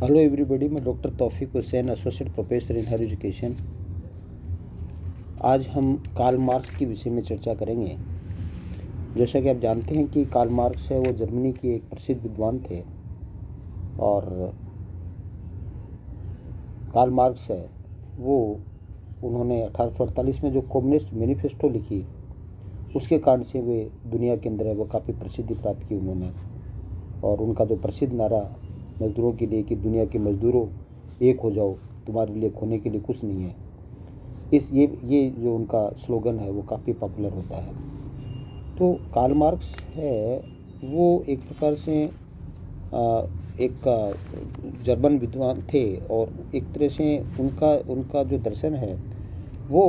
Hello everybody, मैं doctor Taufiq Hussain, associate professor in higher education. आज हम कार्ल मार्क्स के विषय में चर्चा करेंगे। जैसा कि आप जानते हैं कि कार्ल मार्क्स है वो जर्मनी के एक प्रसिद्ध विद्वान थे और कार्ल मार्क्स है वो उन्होंने 1848 में जो कम्युनिस्ट मैनिफेस्टो लिखी, उसके कारण से वे दुनिया के अंदर है वो काफ़ी प्रसिद्धि प्राप्त की उन्होंने। और उनका जो प्रसिद्ध नारा मजदूरों के लिए कि दुनिया के मजदूरों एक हो जाओ, तुम्हारे लिए खोने के लिए कुछ नहीं है, ये जो उनका स्लोगन है वो काफ़ी पॉपुलर होता है। तो कार्ल मार्क्स है वो एक प्रकार से एक जर्मन विद्वान थे और एक तरह से उनका जो दर्शन है वो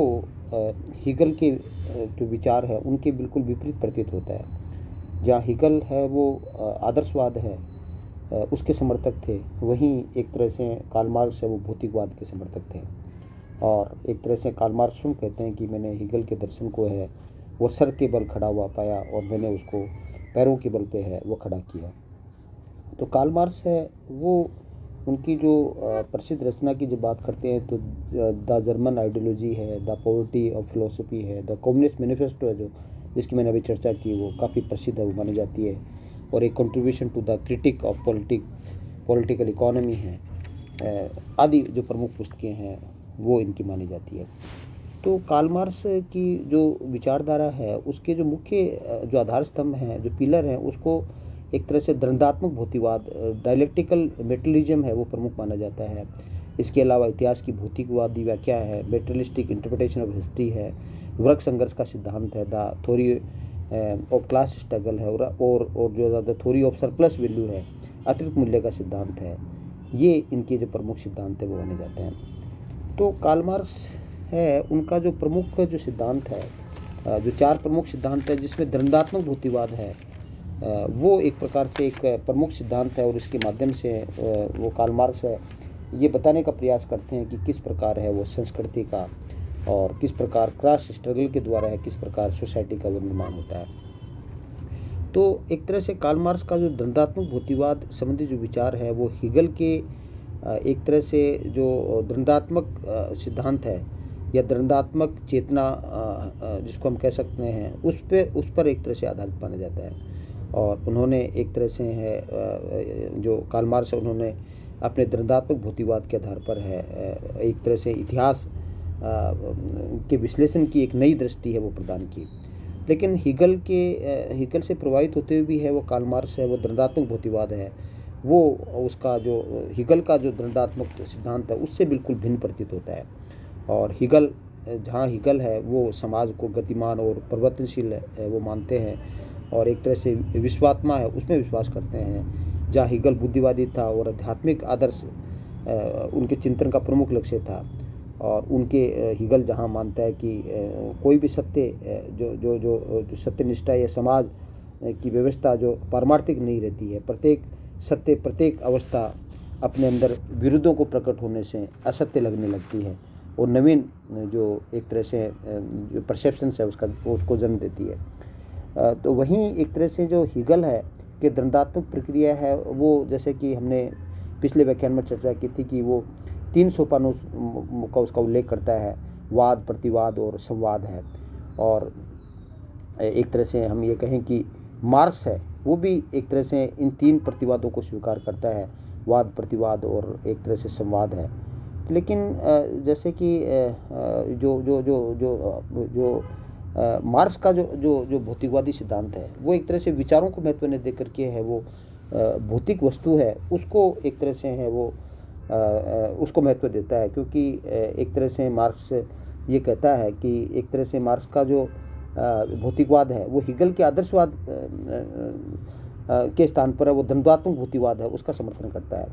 हीगल के जो विचार है उनके बिल्कुल विपरीत प्रतीत होता है। जहाँ हीगल है वो आदर्शवाद है उसके समर्थक थे, वहीं एक तरह से कार्ल मार्क्स है वो भौतिकवाद के समर्थक थे। और एक तरह से कार्ल मार्क्स कहते हैं कि मैंने हीगल के दर्शन को है वो सर के बल खड़ा हुआ पाया और मैंने उसको पैरों के बल पे है वो खड़ा किया। तो कार्ल मार्क्स है वो उनकी जो प्रसिद्ध रचना की जब बात करते हैं तो द जर्मन आइडियोलॉजी है, द पॉवर्टी ऑफ फिलोसफी है, द कम्युनिस्ट मैनिफेस्टो है जो जिसकी मैंने अभी चर्चा की, वो काफ़ी प्रसिद्ध है, वो मानी जाती है। और एक contribution to the critique of political economy है, आदि जो प्रमुख पुस्तकें हैं वो इनकी मानी जाती है। तो कार्ल मार्क्स की जो विचारधारा है उसके जो मुख्य जो आधार स्तंभ हैं, जो पिलर हैं, उसको एक तरह से द्वंद्वात्मक भौतिकवाद, डायलेक्टिकल मेटलिज्म है वो प्रमुख माना जाता है। इसके अलावा इतिहास की भौतिकवादी व्याख्या है, मेटलिस्टिक इंटरप्रिटेशन ऑफ हिस्ट्री है, वर्ग संघर्ष का सिद्धांत है, the theory of class struggle है, और जो the theory of surplus value है, अतिरिक्त मूल्य का सिद्धांत है। ये इनके जो प्रमुख सिद्धांत है वो माने जाते हैं। तो कार्ल मार्क्स है उनका जो प्रमुख जो सिद्धांत है, जो चार प्रमुख सिद्धांत है जिसमें द्वंद्वात्मक भौतिकवाद है, वो एक प्रकार से एक प्रमुख सिद्धांत है। और इसके माध्यम से वो कार्ल मार्क्स है ये बताने का प्रयास करते हैं कि किस प्रकार है वो संस्कृति का और किस प्रकार क्लास स्ट्रगल के द्वारा है किस प्रकार सोसाइटी का वो निर्माण होता है। तो एक तरह से कार्ल मार्क्स का जो द्वंद्वात्मक भौतिकवाद संबंधी जो विचार है वो हीगल के एक तरह से जो द्वंद्वात्मक सिद्धांत है या द्वंद्वात्मक चेतना जिसको हम कह सकते हैं उस पर एक तरह से आधारित माना जाता है। और उन्होंने एक तरह से है जो कार्ल मार्क्स है उन्होंने अपने द्वंद्वात्मक भौतिकवाद के आधार पर है एक तरह से इतिहास के विश्लेषण की एक नई दृष्टि है वो प्रदान की। लेकिन हीगल से प्रभावित होते हुए भी है वो कार्ल मार्क्स है वो द्वंद्वात्मक भौतिकवाद है वो उसका जो हीगल का जो द्वंद्वात्मक सिद्धांत है उससे बिल्कुल भिन्न प्रतीत होता है। और जहाँ हीगल है वो समाज को गतिमान और परिवर्तनशील है वो मानते हैं और एक तरह से विश्वात्मा है उसमें विश्वास करते हैं। जहाँ हीगल बुद्धिवादी था और आध्यात्मिक आदर्श उनके चिंतन का प्रमुख लक्ष्य था। और उनके हीगल जहाँ मानता है कि कोई भी सत्य जो सत्यनिष्ठा या समाज की व्यवस्था जो पारमार्थिक नहीं रहती है, प्रत्येक सत्य प्रत्येक अवस्था अपने अंदर विरुद्धों को प्रकट होने से असत्य लगने लगती है और नवीन जो एक तरह से जो परसेप्शंस है उसको जन्म देती है। तो वहीं एक तरह से जो हीगल है कि द्वंद्वात्मक प्रक्रिया है वो जैसे कि हमने पिछले व्याख्यान में चर्चा की थी कि वो 3 सोपानों का उसका उल्लेख करता है, वाद, प्रतिवाद और संवाद है। और एक तरह से हम ये कहें कि मार्क्स है वो भी एक तरह से इन 3 प्रतिवादों को स्वीकार करता है, वाद, प्रतिवाद और एक तरह से संवाद है। लेकिन जैसे कि जो जो जो जो जो मार्क्स का जो भौतिकवादी सिद्धांत है वो एक तरह से विचारों को महत्व नहीं देकर के है वो भौतिक वस्तु है उसको एक तरह से है वो उसको महत्व देता है। क्योंकि एक तरह से मार्क्स ये कहता है कि एक तरह से मार्क्स का जो भौतिकवाद है वो हीगल के आदर्शवाद के स्थान पर है वो द्वंद्वात्मक भौतिकवाद है उसका समर्थन करता है।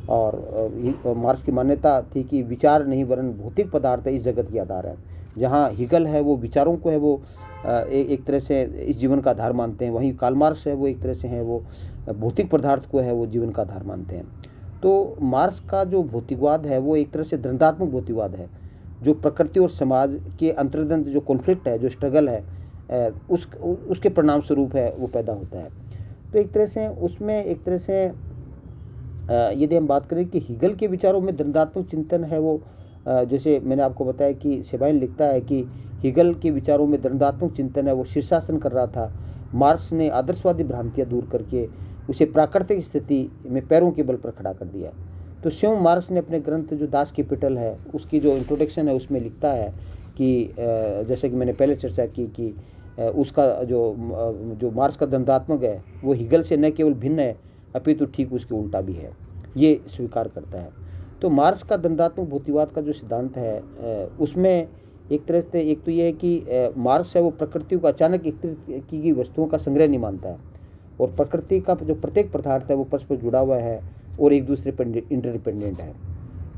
और मार्क्स की मान्यता थी कि विचार नहीं वरन भौतिक पदार्थ इस जगत के आधार है। जहाँ हीगल है वो विचारों को है वो एक तरह से इस जीवन का आधार मानते हैं, वहीं कार्ल मार्क्स है वो एक तरह से है वो भौतिक पदार्थ को है वो जीवन का आधार मानते हैं। तो मार्क्स का जो भौतिकवाद है वो एक तरह से द्वंद्वात्मक भौतिकवाद है जो प्रकृति और समाज के अंतर्गत जो कॉन्फ्लिक्ट है, जो स्ट्रगल है उसके परिणाम स्वरूप है वो पैदा होता है। तो एक तरह से उसमें एक तरह से यदि हम बात करें कि हीगल के विचारों में द्वंद्वात्मक चिंतन है, वो जैसे मैंने आपको बताया कि सेबाइन लिखता है कि हीगल के विचारों में द्वंद्वात्मक चिंतन है, वो शीर्षासन कर रहा था। मार्क्स ने आदर्शवादी भ्रांतियाँ दूर करके उसे प्राकृतिक स्थिति में पैरों के बल पर खड़ा कर दिया। तो स्वयं मार्क्स ने अपने ग्रंथ जो दास कैपिटल है, उसकी जो इंट्रोडक्शन है, उसमें लिखता है कि जैसे कि मैंने पहले चर्चा की कि उसका जो मार्क्स का द्वंद्वात्मक है, वो हीगल से न केवल भिन्न है, अपितु ठीक उसके उल्टा भी है, ये स्वीकार करता है। तो मार्क्स का द्वंद्वात्मक भौतिकवाद का जो सिद्धांत है, उसमें एक तरह से एक तो ये है कि मार्क्स है वो प्रकृति को अचानक एकत्रित की गई वस्तुओं का संग्रह नहीं मानता है, और प्रकृति का जो प्रत्येक पदार्थ है वो परस्पर जुड़ा हुआ है और एक दूसरे पर इंटरडिपेंडेंट है।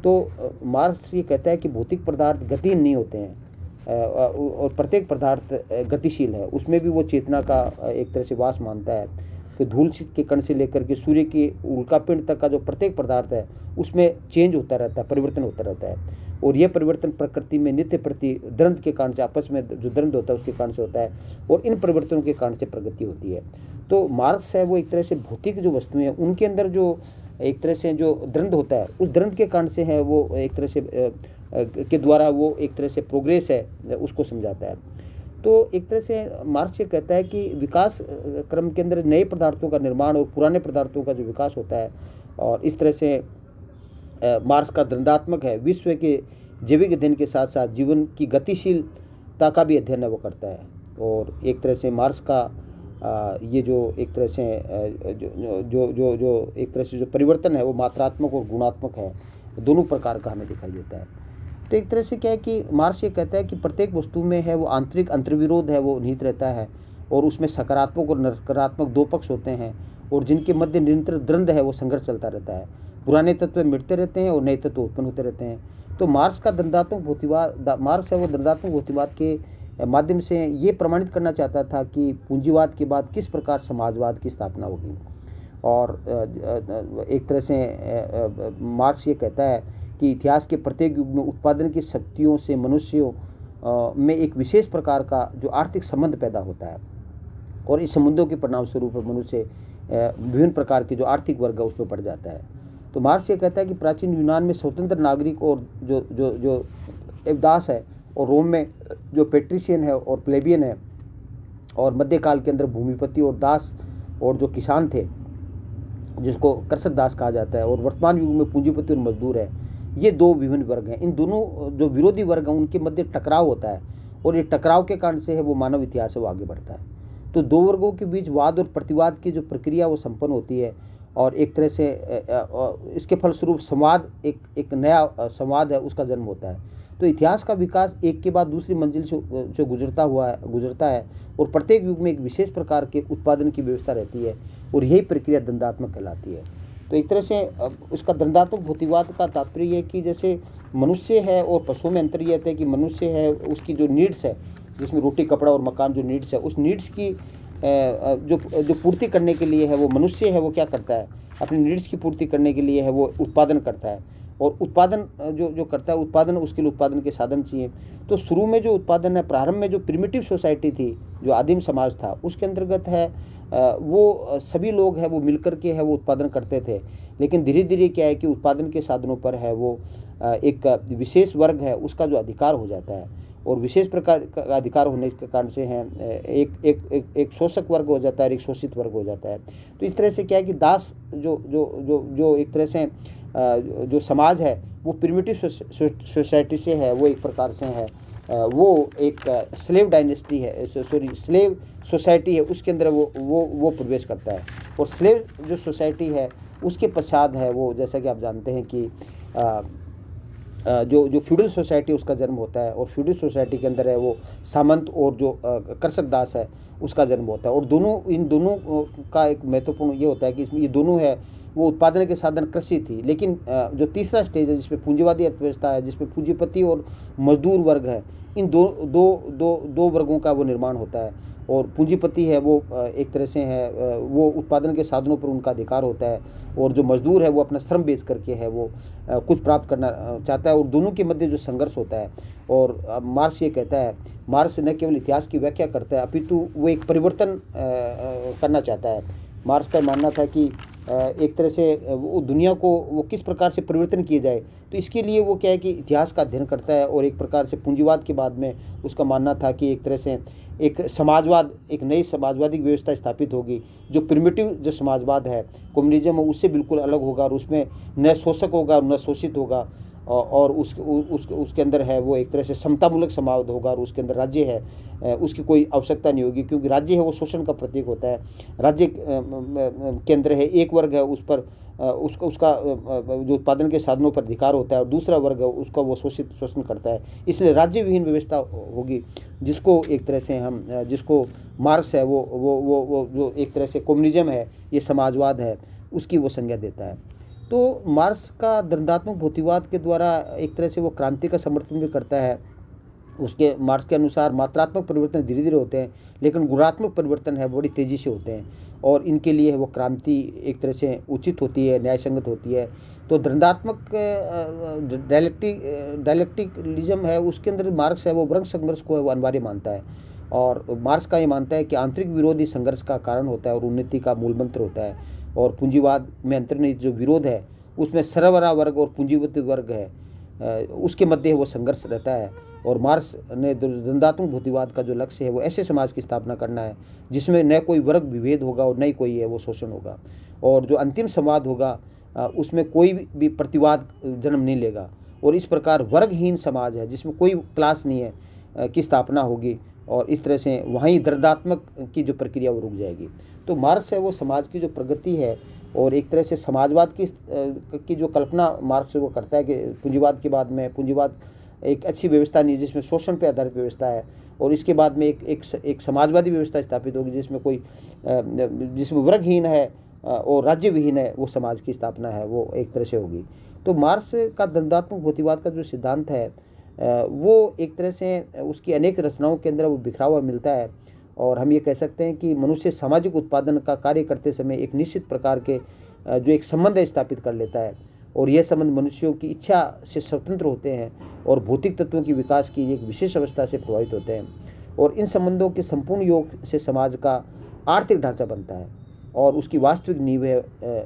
तो मार्क्स ये कहता है कि भौतिक पदार्थ गतिहीन नहीं होते हैं, और प्रत्येक पदार्थ गतिशील है, उसमें भी वो चेतना का एक तरह से वास मानता है कि धूल के कण से लेकर के सूर्य की उल्कापिंड तक का जो प्रत्येक पदार्थ है उसमें चेंज होता रहता है, परिवर्तन होता रहता है, और यह परिवर्तन प्रकृति में नित्य प्रति द्वंद्व के कारण से, आपस में जो द्वंद्व होता है उसके कारण से होता है, और इन परिवर्तनों के कारण से प्रगति होती है। तो मार्क्स है वो एक तरह से भौतिक जो वस्तुएं हैं उनके अंदर जो एक तरह से जो द्वंद्व होता है, उस द्वंद्व के कारण से है वो एक तरह से के द्वारा वो एक तरह से प्रोग्रेस है उसको समझाता है। तो एक तरह से मार्क्स ये कहता है कि विकास क्रम के अंदर नए पदार्थों का निर्माण और पुराने पदार्थों का जो विकास होता है, और इस तरह से मार्क्स का द्वंद्वात्मक है, विश्व के जैविक अध्ययन के साथ साथ जीवन की गतिशीलता का भी अध्ययन है वो करता है। और एक तरह से मार्क्स का ये जो एक तरह से जो एक तरह से जो परिवर्तन है वो मात्रात्मक और गुणात्मक है, दोनों प्रकार का हमें दिखाई देता है। तो एक तरह से क्या है कि मार्क्स ये कहता है कि प्रत्येक वस्तु में है वो आंतरिक अंतर्विरोध है वो निहित रहता है, और उसमें सकारात्मक और नकारात्मक दो पक्ष होते हैं, और जिनके मध्य निरंतर द्वंद्व है वो संघर्ष चलता रहता है। पुराने तत्व मिटते रहते हैं और नए तत्व उत्पन्न होते रहते हैं। तो मार्क्स का द्वंद्वात्मक भौतिकवाद, मार्क्स है वो द्वंद्वात्मक भौतिकवाद के माध्यम से ये प्रमाणित करना चाहता था कि पूंजीवाद के बाद किस प्रकार समाजवाद की स्थापना होगी। और एक तरह से मार्क्स ये कहता है कि इतिहास के प्रत्येक युग में उत्पादन की शक्तियों से मनुष्यों में एक विशेष प्रकार का जो आर्थिक संबंध पैदा होता है, और इस संबंधों के परिणाम स्वरूप मनुष्य विभिन्न प्रकार के जो आर्थिक वर्ग है उसमें बढ़ जाता है। तो मार्क्स ये कहता है कि प्राचीन यूनान में स्वतंत्र नागरिक और जो एवदास है, और रोम में जो पेट्रिशियन है और प्लेबियन है, और मध्यकाल के अंदर भूमिपति और दास और जो किसान थे जिसको कृषक दास कहा जाता है, और वर्तमान युग में पूंजीपति और मजदूर है, ये दो विभिन्न वर्ग हैं। इन दोनों जो विरोधी वर्ग हैं उनके मध्य टकराव होता है, और ये टकराव के कारण से है वो मानव इतिहास है वो आगे बढ़ता है। तो दो वर्गों के बीच वाद और प्रतिवाद की जो प्रक्रिया वो संपन्न होती है, और एक तरह से इसके फलस्वरूप संवाद एक नया संवाद है उसका जन्म होता है। तो इतिहास का विकास एक के बाद दूसरी मंजिल से जो गुजरता है, और प्रत्येक युग में एक विशेष प्रकार के उत्पादन की व्यवस्था रहती है, और यही प्रक्रिया द्वंद्वात्मक कहलाती है। तो एक तरह से उसका द्वंद्वात्मक भौतिकवाद का तात्पर्य है कि जैसे मनुष्य है और पशुओं में अंतर यह है कि मनुष्य है उसकी जो नीड्स है, जिसमें रोटी कपड़ा और मकान जो नीड्स है, उस नीड्स की जो पूर्ति करने के लिए है वो मनुष्य है वो क्या करता है, अपनी नीड्स की पूर्ति करने के लिए है वो उत्पादन करता है, और उत्पादन जो करता है उत्पादन, उसके लिए उत्पादन के साधन चाहिए। तो शुरू में जो उत्पादन है, प्रारंभ में जो प्रिमिटिव सोसाइटी थी, जो आदिम समाज था, उसके अंतर्गत है वो सभी लोग है वो मिलकर के है वो उत्पादन करते थे। लेकिन धीरे धीरे क्या है कि उत्पादन के साधनों पर है वो एक विशेष वर्ग है उसका जो अधिकार हो जाता है, और विशेष प्रकार का अधिकार होने के कारण से है एक शोषक वर्ग हो जाता है, एक शोषित वर्ग हो जाता है। तो इस तरह से क्या है कि दास जो एक तरह से जो समाज है वो प्रिमिटिव सोसाइटी से है वो एक प्रकार से है वो एक स्लेव डायनेस्टी है, स्लेव सोसाइटी है, उसके अंदर वो प्रवेश करता है। और स्लेव जो सोसाइटी है उसके पश्चात है वो, जैसा कि आप जानते हैं कि जो फ्यूडल सोसाइटी उसका जन्म होता है, और फ्यूडल सोसाइटी के अंदर है वो सामंत और जो कृषक दास है उसका जन्म होता है। और इन दोनों का एक महत्वपूर्ण ये होता है कि इसमें ये दोनों है वो उत्पादन के साधन कृषि थी, लेकिन जो तीसरा स्टेज है जिसमें पूंजीवादी अर्थव्यवस्था है, जिसमें पूंजीपति और मजदूर वर्ग है, इन दो वर्गों का वो निर्माण होता है। और पूंजीपति है वो एक तरह से है वो उत्पादन के साधनों पर उनका अधिकार होता है, और जो मजदूर है वो अपना श्रम बेच करके है वो कुछ प्राप्त करना चाहता है, और दोनों के मध्य जो संघर्ष होता है। और मार्क्स ये कहता है, मार्क्स न केवल इतिहास की व्याख्या करता है अपितु वो एक परिवर्तन करना चाहता है। मार्क्स का मानना था कि एक तरह से वो दुनिया को वो किस प्रकार से परिवर्तन किया जाए, तो इसके लिए वो क्या है कि इतिहास का अध्ययन करता है। और एक प्रकार से पूंजीवाद के बाद में उसका मानना था कि एक तरह से एक समाजवाद, एक नई समाजवादी व्यवस्था स्थापित होगी, जो प्रिमिटिव जो समाजवाद है, कम्युनिज्म, उससे बिल्कुल अलग होगा, और उसमें न शोषक होगा न शोषित होगा, और उसके अंदर है वो एक तरह से समतामूलक समाज होगा, और उसके अंदर राज्य है उसकी कोई आवश्यकता नहीं होगी, क्योंकि राज्य है वो शोषण का प्रतीक होता है। राज्य के अंदर है एक वर्ग है, उस पर उसका जो उत्पादन के साधनों पर अधिकार होता है, और दूसरा वर्ग है उसका वो शोषण करता है। इसलिए राज्य विहीन व्यवस्था होगी, जिसको एक तरह से हम जिसको मार्क्स है वो जो एक तरह से कम्युनिज्म है, ये समाजवाद है, उसकी वो संज्ञा देता है। तो मार्क्स का दंडात्मक भौतिकवाद के द्वारा एक तरह से वो क्रांति का समर्थन भी करता है। उसके मार्क्स के अनुसार मात्रात्मक परिवर्तन धीरे धीरे होते हैं, लेकिन गुणात्मक परिवर्तन है बड़ी तेज़ी से होते हैं, और इनके लिए वो क्रांति एक तरह से उचित होती है, न्यायसंगत होती है। तो दंडात्मक डायलेक्टिकलिज्म है, उसके अंदर मार्क्स है वो वर्ग संघर्ष को है वो अनिवार्य मानता है, और मार्क्स का ये मानता है कि आंतरिक विरोध ही संघर्ष का कारण होता है और उन्नति का मूल मंत्र होता है। और पूंजीवाद में अंतर्निहित जो विरोध है, उसमें सरबराह वर्ग और पूंजीपति वर्ग है, उसके मध्य वो संघर्ष रहता है। और मार्क्स ने दंडात्मक भौतिकवाद का जो लक्ष्य है वो ऐसे समाज की स्थापना करना है जिसमें न कोई वर्ग विभेद होगा और न ही कोई है वो शोषण होगा, और जो अंतिम संवाद होगा उसमें कोई भी प्रतिवाद जन्म नहीं लेगा, और इस प्रकार वर्गहीन समाज है जिसमें कोई क्लास नहीं है की स्थापना होगी, और इस तरह से वहीं दंडात्मक की जो प्रक्रिया वो रुक जाएगी। तो मार्क्स है वो समाज की जो प्रगति है और एक तरह से समाजवाद की जो कल्पना मार्क्स वो करता है कि पूंजीवाद के बाद में पूंजीवाद एक अच्छी व्यवस्था नहीं जिसमें शोषण पर आधारित व्यवस्था है, और इसके बाद में एक समाजवादी व्यवस्था स्थापित होगी जिसमें वर्गहीन है और राज्य विहीन है वो समाज की स्थापना है वो एक तरह से होगी। तो मार्क्स का दंडात्मक भौतिकवाद का जो सिद्धांत है वो एक तरह से उसकी अनेक रचनाओं के अंदर वो बिखरा हुआ मिलता है, और हम ये कह सकते हैं कि मनुष्य सामाजिक उत्पादन का कार्य करते समय एक निश्चित प्रकार के जो एक संबंध स्थापित कर लेता है, और यह संबंध मनुष्यों की इच्छा से स्वतंत्र होते हैं और भौतिक तत्वों की विकास की एक विशेष अवस्था से प्रभावित होते हैं, और इन संबंधों के संपूर्ण योग से समाज का आर्थिक ढांचा बनता है और उसकी वास्तविक नींव है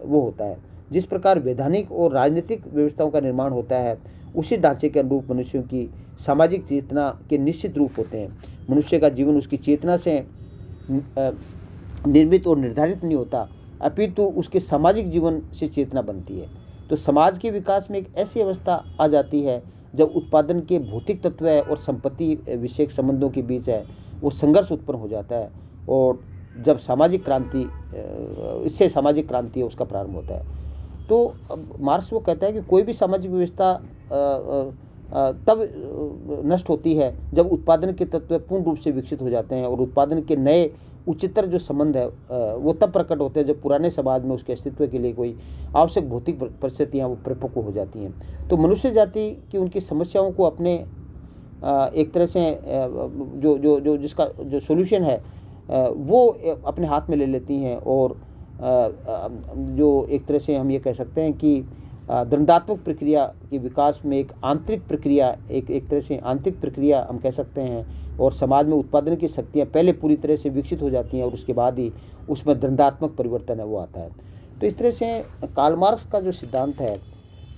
वो होता है। जिस प्रकार वैधानिक और राजनीतिक व्यवस्थाओं का निर्माण होता है उसी ढांचे के अनुरूप मनुष्यों की सामाजिक चेतना के निश्चित रूप होते हैं। मनुष्य का जीवन उसकी चेतना से निर्मित और निर्धारित नहीं होता, अपितु उसके सामाजिक जीवन से चेतना बनती है। तो समाज के विकास में एक ऐसी अवस्था आ जाती है जब उत्पादन के भौतिक तत्व है और संपत्ति विषयक संबंधों के बीच है वो संघर्ष उत्पन्न हो जाता है, और जब सामाजिक क्रांति इससे सामाजिक क्रांति है उसका प्रारंभ होता है। तो मार्क्स वो कहता है कि कोई भी सामाजिक व्यवस्था तब नष्ट होती है जब उत्पादन के तत्व पूर्ण रूप से विकसित हो जाते हैं, और उत्पादन के नए उच्चतर जो संबंध है वो तब प्रकट होते हैं जब पुराने समाज में उसके अस्तित्व के लिए कोई आवश्यक भौतिक परिस्थितियाँ वो परिपक्व हो जाती हैं। तो मनुष्य जाति की उनकी समस्याओं को अपने एक तरह से जिसका जो सॉल्यूशन है वो अपने हाथ में ले लेती हैं, और जो एक तरह से हम ये कह सकते हैं कि दंडात्मक प्रक्रिया के विकास में एक आंतरिक प्रक्रिया एक तरह से आंतरिक प्रक्रिया हम कह सकते हैं, और समाज में उत्पादन की शक्तियाँ पहले पूरी तरह से विकसित हो जाती हैं और उसके बाद ही उसमें दंडात्मक परिवर्तन है वो आता है। तो इस तरह से कार्ल मार्क्स का जो सिद्धांत है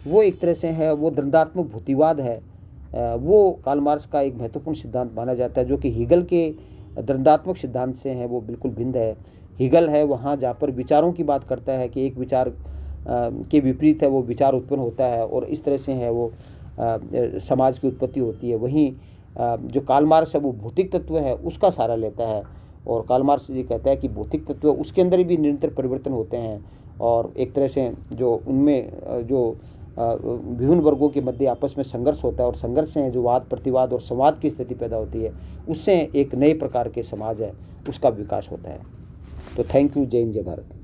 वो एक तरह से है वो दंडात्मक भौतिकवाद है, वो कार्ल मार्क्स का एक महत्वपूर्ण सिद्धांत माना जाता है, जो कि हीगल के दंडात्मक सिद्धांत से है वो बिल्कुल भिन्न है। हीगल है वहाँ जहाँ पर विचारों की बात करता है कि एक विचार के विपरीत है वो विचार उत्पन्न होता है और इस तरह से है वो समाज की उत्पत्ति होती है। वहीं जो कार्ल मार्क्स है वो भौतिक तत्व है उसका सहारा लेता है, और कार्ल मार्क्स ये कहता है कि भौतिक तत्व उसके अंदर भी निरंतर परिवर्तन होते हैं, और एक तरह से जो उनमें जो विभिन्न वर्गों के मध्य आपस में संघर्ष होता है, और संघर्ष से जो वाद प्रतिवाद और संवाद की स्थिति पैदा होती है उससे एक नए प्रकार के समाज है उसका विकास होता है। तो थैंक यू। जय हिंद, जय भारत।